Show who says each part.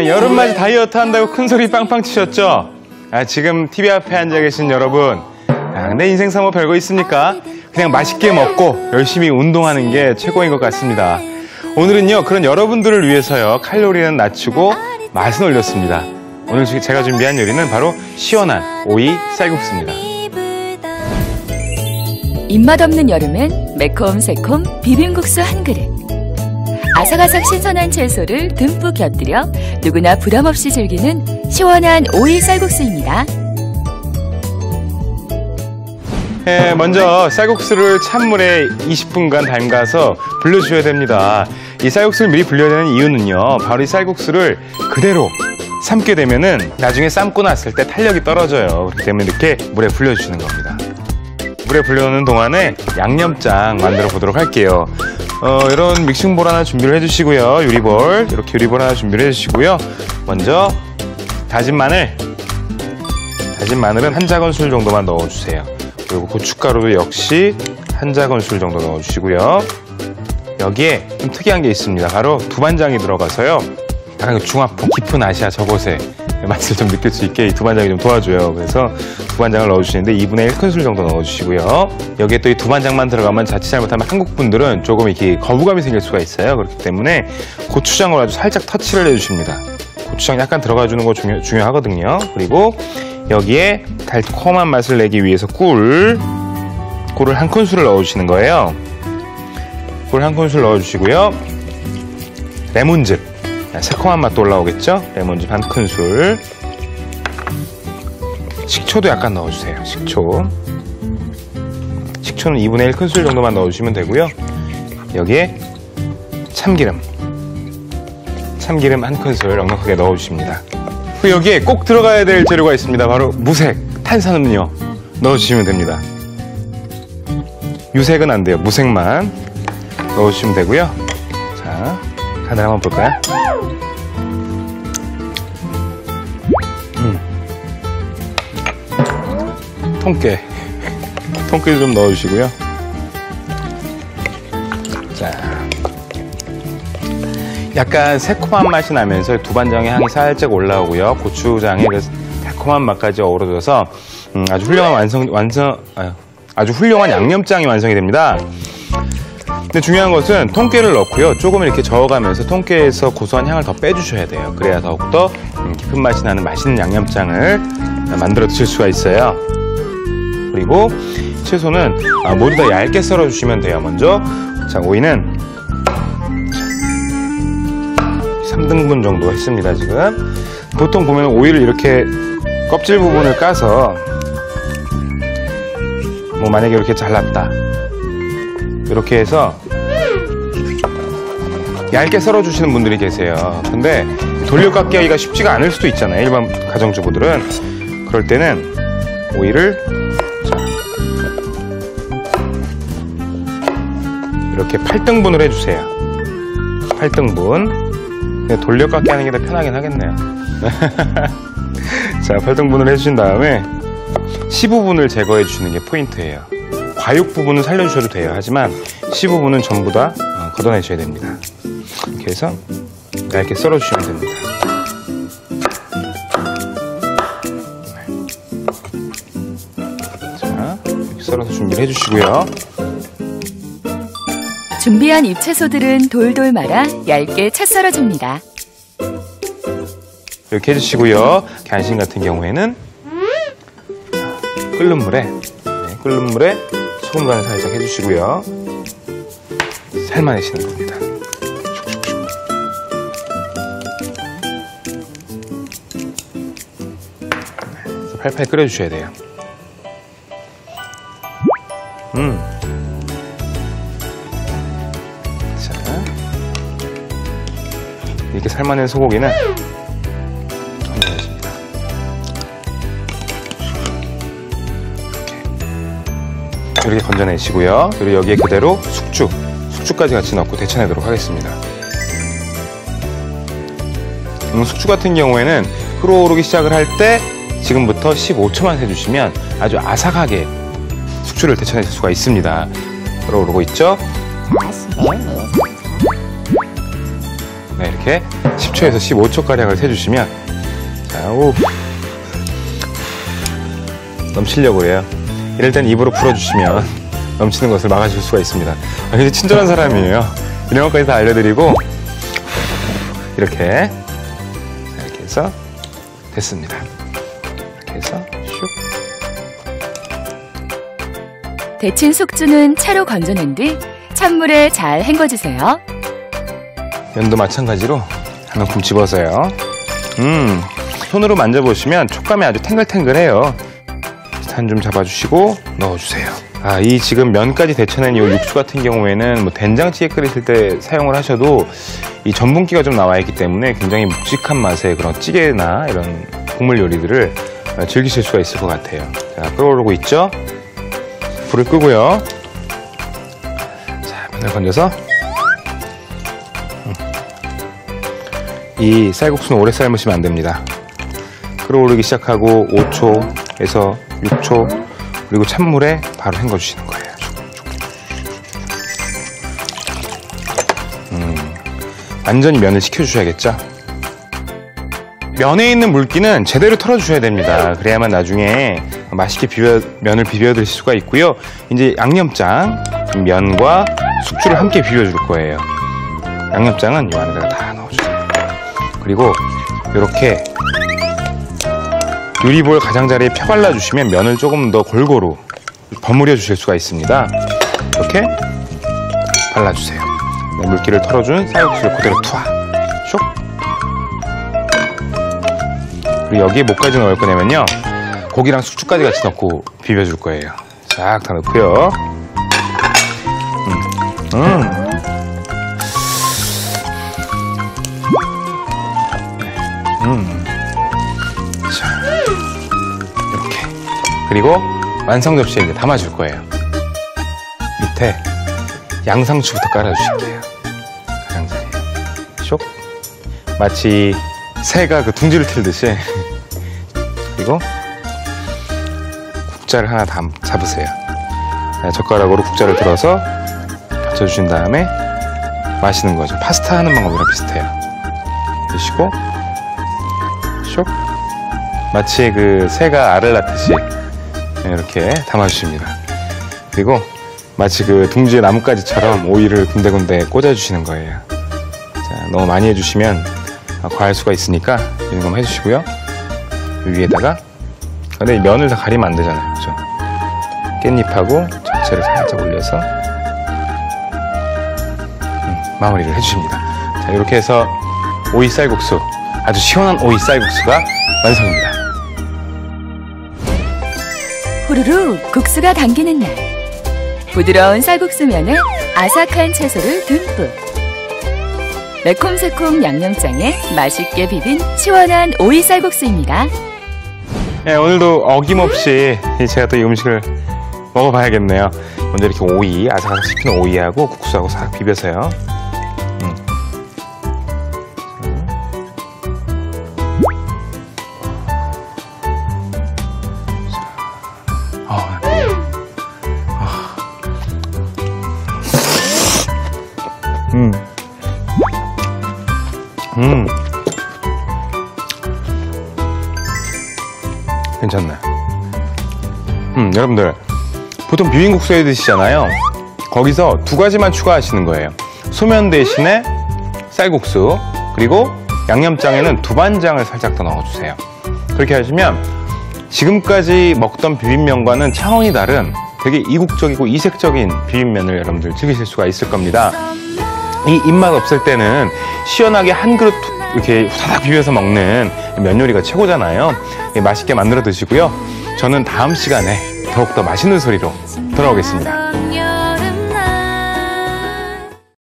Speaker 1: 여름맞이 다이어트 한다고 큰소리 빵빵 치셨죠? 지금 TV 앞에 앉아 계신 여러분, 내 인생사 뭐 별거 있습니까? 그냥 맛있게 먹고 열심히 운동하는 게 최고인 것 같습니다. 오늘은요, 그런 여러분들을 위해서요, 칼로리는 낮추고 맛은 올렸습니다. 오늘 제가 준비한 요리는 바로 시원한 오이 쌀국수입니다.
Speaker 2: 입맛 없는 여름엔 매콤새콤 비빔국수 한 그릇. 아삭아삭 신선한 채소를 듬뿍 곁들여 누구나 부담없이 즐기는 시원한 오이 쌀국수입니다.
Speaker 1: 먼저 쌀국수를 찬물에 20분간 담가서 불려주셔야 됩니다. 이 쌀국수를 미리 불려야 되는 이유는요, 바로 이 쌀국수를 그대로 삶게 되면은 나중에 삶고 났을 때 탄력이 떨어져요. 그렇기 때문에 이렇게 물에 불려주시는 겁니다. 물에 불려놓는 동안에 양념장 만들어 보도록 할게요. 이런 믹싱볼 하나 준비를 해주시고요. 유리볼, 이렇게 유리볼 하나 준비를 해주시고요. 먼저 다진 마늘은 한 작은술 정도만 넣어주세요. 그리고 고춧가루도 역시 한 작은술 정도 넣어주시고요. 여기에 좀 특이한 게 있습니다. 바로 두반장이 들어가서요, 약간 중화풍 깊은 아시아 저곳의 맛을 좀 느낄 수 있게 이 두반장이 좀 도와줘요. 그래서 두반장을 넣어주시는데 2분의 1큰술 정도 넣어주시고요. 여기에 또 이 두반장만 들어가면 자칫 잘못하면 한국 분들은 조금 이렇게 거부감이 생길 수가 있어요. 그렇기 때문에 고추장으로 아주 살짝 터치를 해주십니다. 고추장 약간 들어가주는 거 중요하거든요. 그리고 여기에 달콤한 맛을 내기 위해서 꿀을 한 큰술을 넣어주시는 거예요. 꿀 한 큰술 넣어주시고요. 레몬즙, 새콤한 맛도 올라오겠죠? 레몬즙 한 큰술. 식초도 약간 넣어주세요. 식초는 2분의 1 큰술 정도만 넣어주시면 되고요. 여기에 참기름 한 큰술 넉넉하게 넣어주십니다. 그리고 여기에 꼭 들어가야 될 재료가 있습니다. 바로 무색, 탄산음료 넣어주시면 됩니다. 유색은 안 돼요. 무색만 넣어주시면 되고요. 자, 간을 한번 볼까요? 통깨 좀 넣어주시고요. 자, 약간 새콤한 맛이 나면서 두반장의 향이 살짝 올라오고요. 고추장의 달콤한 맛까지 어우러져서 아주 훌륭한 양념장이 완성이 됩니다. 근데 중요한 것은 통깨를 넣고요, 조금 이렇게 저어가면서 통깨에서 고소한 향을 더 빼주셔야 돼요. 그래야 더욱더 깊은 맛이 나는 맛있는 양념장을 만들어 드실 수가 있어요. 그리고 채소는 모두 다 얇게 썰어주시면 돼요. 먼저 자, 오이는 3등분 정도 했습니다. 지금 보통 보면 오이를 이렇게 껍질 부분을 까서 뭐 만약에 이렇게 잘랐다, 이렇게 해서 얇게 썰어주시는 분들이 계세요. 근데 돌려깎기 하기가 쉽지가 않을 수도 있잖아요, 일반 가정주부들은. 그럴 때는 오이를 이렇게 8등분을 해주세요. 8등분. 돌려깎기 하는 게 더 편하긴 하겠네요. 자, 8등분을 해주신 다음에 15분을 제거해 주시는 게 포인트예요. 과육 부분은 살려주셔도 돼요. 하지만 15분은 전부 다 걷어내셔야 됩니다. 이렇게 해서 얇게 썰어주시면 됩니다. 자, 이렇게 썰어서 준비를 해주시고요.
Speaker 2: 준비한 잎채소들은 돌돌 말아 얇게 채 썰어줍니다.
Speaker 1: 이렇게 해주시고요. 간신 같은 경우에는 끓는 물에 소금 간을 살짝 해주시고요. 삶아내시는 겁니다. 그래서 팔팔 끓여주셔야 돼요. 자, 이렇게 삶아낸 소고기는 건져내십니다. 이렇게 건져내시고요. 그리고 여기에 그대로 숙주까지 같이 넣고 데쳐내도록 하겠습니다. 숙주 같은 경우에는 끓어오르기 시작을 할 때 지금부터 15초만 해주시면 아주 아삭하게 숙주를 데쳐낼 수가 있습니다. 끓어오르고 있죠? 네, 이렇게 10초에서 15초가량을 세주시면, 자, 오, 넘치려고 해요. 이럴 땐 입으로 풀어주시면 넘치는 것을 막아줄 수가 있습니다. 굉장히 친절한 사람이에요. 이런 것까지 다 알려드리고, 이렇게 해서 됐습니다. 이렇게 해서 슉.
Speaker 2: 데친 숙주는 차로 건져낸 뒤 찬물에 잘 헹궈주세요.
Speaker 1: 면도 마찬가지로 한 움큼 집어서요. 손으로 만져보시면 촉감이 아주 탱글탱글해요. 산 좀 잡아주시고 넣어주세요. 이 지금 면까지 데쳐낸 이 육수 같은 경우에는 뭐 된장찌개 끓이실 때 사용을 하셔도 이 전분기가 좀 나와 있기 때문에 굉장히 묵직한 맛의 그런 찌개나 이런 국물 요리들을 즐기실 수가 있을 것 같아요. 자, 끓어오르고 있죠? 불을 끄고요. 자, 면을 건져서 이 쌀국수는 오래 삶으시면 안 됩니다. 끓어오르기 시작하고 5초에서 6초, 그리고 찬물에 바로 헹궈주시는 거예요. 완전히 면을 식혀주셔야겠죠? 면에 있는 물기는 제대로 털어주셔야 됩니다. 그래야만 나중에 맛있게 면을 비벼 드실 수가 있고요. 이제 양념장, 면과 숙주를 함께 비벼줄 거예요. 양념장은 이 안에다가 다 넣어주세요. 그리고 이렇게 유리볼 가장자리에 펴 발라주시면 면을 조금 더 골고루 버무려 주실 수가 있습니다. 이렇게 발라주세요. 물기를 털어준 쌀국수를 그대로 투하 쇽. 그리고 여기에 뭐까지 넣을 거냐면요, 고기랑 숙주까지 같이 넣고 비벼줄 거예요. 싹 다 넣고요. 자, 이렇게. 그리고 완성 접시에 이제 담아줄 거예요. 밑에 양상추부터 깔아주실게요. 가장자리에 쇽. 마치 새가 그 둥지를 틀듯이. 그리고 국자를 하나 잡으세요. 젓가락으로 국자를 들어서 받쳐주신 다음에 마시는 거죠. 파스타 하는 방법이랑 비슷해요. 드시고 쇽. 마치 그 새가 알을 낳듯이 이렇게 담아주십니다. 그리고 마치 그 둥지의 나뭇가지처럼 오이를 군데군데 꽂아주시는 거예요. 자, 너무 많이 해주시면 과할 수가 있으니까 이 정도만 해주시고요. 위에다가, 근데 이 면을 다 가리면 안 되잖아요, 그죠? 깻잎하고 전체를 살짝 올려서 마무리를 해주십니다. 자, 이렇게 해서 오이 쌀국수, 아주 시원한 오이 쌀국수가 완성입니다.
Speaker 2: 후루루 국수가 당기는 날, 부드러운 쌀국수면에 아삭한 채소를 듬뿍, 매콤새콤 양념장에 맛있게 비빈 시원한 오이 쌀국수입니다.
Speaker 1: 네, 오늘도 어김없이 제가 또 이 음식을 먹어봐야겠네요. 먼저 이렇게 오이, 아삭아삭 씹히는 오이하고 국수하고 싹 비벼서요. 괜찮네. 여러분들 보통 비빔국수 해 드시잖아요. 거기서 두 가지만 추가하시는 거예요. 소면 대신에 쌀국수, 그리고 양념장에는 두반장을 살짝 더 넣어주세요. 그렇게 하시면 지금까지 먹던 비빔면과는 차원이 다른 되게 이국적이고 이색적인 비빔면을 여러분들 즐기실 수가 있을 겁니다. 이 입맛 없을 때는 시원하게 한 그릇 이렇게 후다닥 비벼서 먹는 면 요리가 최고잖아요. 맛있게 만들어 드시고요. 저는 다음 시간에 더욱더 맛있는 소리로 돌아오겠습니다.